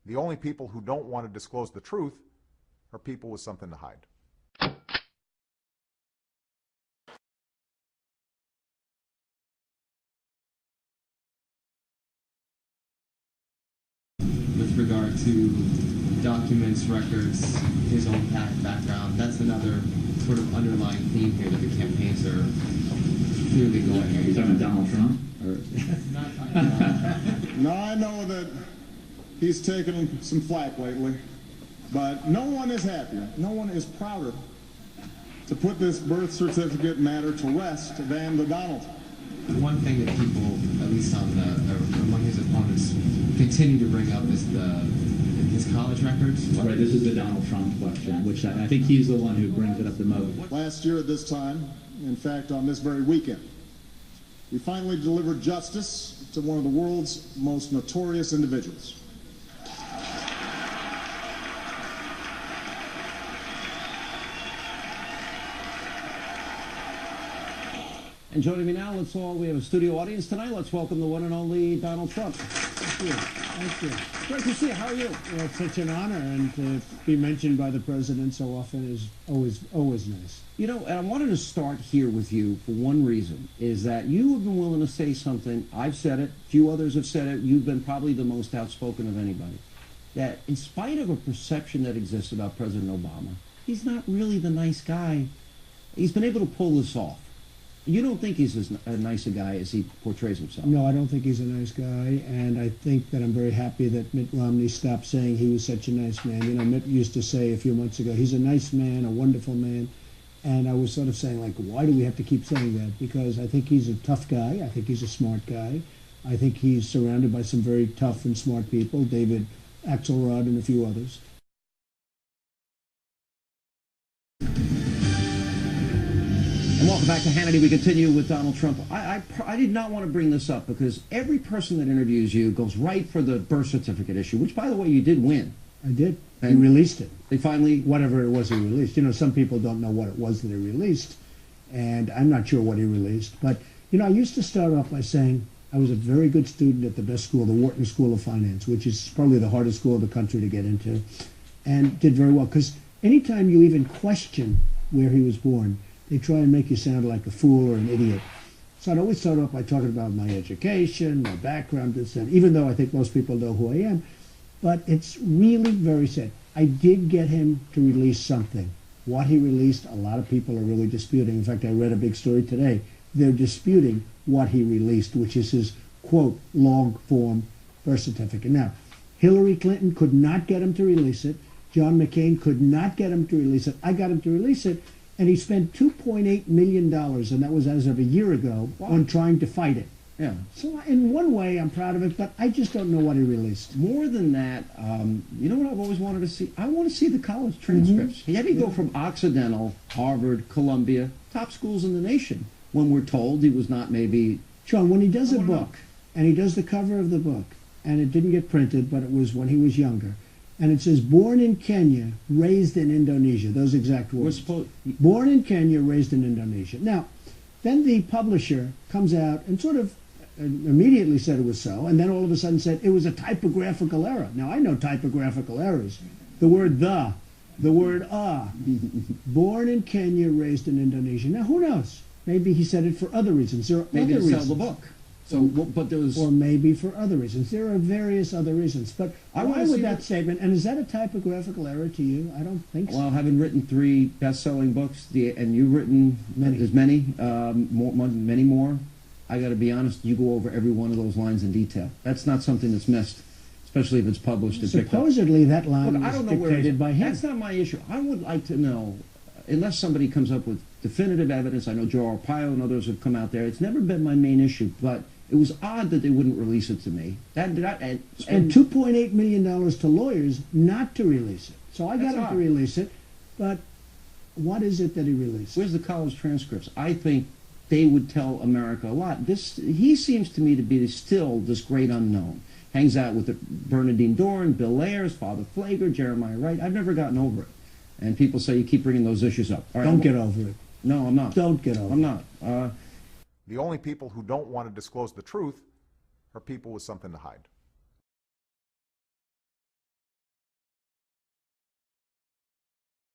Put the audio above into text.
The only people who don't want to disclose the truth are people with something to hide. With regard to documents, records, his own background, that's another sort of underlying theme here that the campaigns are clearly going here. You're talking about Donald Trump? Or? Now, I know that he's taken some flack lately, but no one is happier, no one is prouder to put this birth certificate matter to rest than the Donald. One thing that people, at least among his opponents, continue to bring up is his college records. Right, this is the Donald Trump question, which I think he's the one who brings it up the most. Last year at this time, in fact on this very weekend, we finally delivered justice to one of the world's most notorious individuals. And joining me now, we have a studio audience tonight. Let's welcome the one and only Donald Trump. Thank you. Thank you. Great to see you. How are you? Well, it's such an honor, and to be mentioned by the president so often is always nice. You know, and I wanted to start here with you for one reason, is that you have been willing to say something. I've said it. A few others have said it. You've been probably the most outspoken of anybody. That in spite of a perception that exists about President Obama, he's not really the nice guy. He's been able to pull this off. You don't think he's as nice a guy as he portrays himself? No, I don't think he's a nice guy, and I think that I'm very happy that Mitt Romney stopped saying he was such a nice man. You know, Mitt used to say a few months ago, he's a nice man, a wonderful man, and I was sort of saying, like, why do we have to keep saying that? Because I think he's a tough guy. I think he's a smart guy. I think he's surrounded by some very tough and smart people, David Axelrod and a few others. And welcome back to Hannity. We continue with Donald Trump. I did not want to bring this up because every person that interviews you goes right for the birth certificate issue, which, by the way, you did win. I did. And he released it. They finally... Whatever it was he released. You know, some people don't know what it was that he released, and I'm not sure what he released. But, you know, I used to start off by saying I was a very good student at the best school, the Wharton School of Finance, which is probably the hardest school in the country to get into, and did very well. Because anytime you even question where he was born, they try and make you sound like a fool or an idiot. So I'd always start off by talking about my education, my background, this and even though I think most people know who I am. But it's really very sad. I did get him to release something. What he released, a lot of people are really disputing. In fact, I read a big story today. They're disputing what he released, which is his, quote, long-form birth certificate. Now, Hillary Clinton could not get him to release it. John McCain could not get him to release it. I got him to release it. And he spent $2.8 million, and that was as of a year ago, on trying to fight it. Yeah. So in one way, I'm proud of it, but I just don't know what he released. More than that, you know what I've always wanted to see? I want to see the college transcripts. He had to go from Occidental, Harvard, Columbia, top schools in the nation, when we're told he was not maybe... Sean, when he does a book, and he does the cover of the book, and it didn't get printed, but it was when he was younger, and it says, born in Kenya, raised in Indonesia. Those exact words. Born in Kenya, raised in Indonesia. Now, then the publisher comes out and sort of immediately said it was so, and then all of a sudden said it was a typographical error. Now, I know typographical errors. The word the word born in Kenya, raised in Indonesia. Now, who knows? Maybe he said it for other reasons. There are maybe other to reasons. sell the book. So, but there was... Or maybe for other reasons. There are various other reasons. But why would that statement, and is that a typographical error to you? I don't think so. Well, having written 3 best-selling books, and you've written many more, I got to be honest, you go over every one of those lines in detail. That's not something that's missed, especially if it's published and picked up. Supposedly that line Look, was dictated by him. That's not my issue. I would like to know, unless somebody comes up with definitive evidence. I know Joe Arpaio and others have come out there. It's never been my main issue, but it was odd that they wouldn't release it to me. And $2.8 million to lawyers not to release it. So I got him to release it, but what is it that he released? Where's the college transcripts? I think they would tell America a lot. He seems to me to be still this great unknown. Hangs out with Bernardine Dohrn, Bill Ayers, Father Flager, Jeremiah Wright. I've never gotten over it. And people say you keep bringing those issues up. All right, don't get over it. No, I'm not. Don't get over it. I'm not. The only people who don't want to disclose the truth are people with something to hide.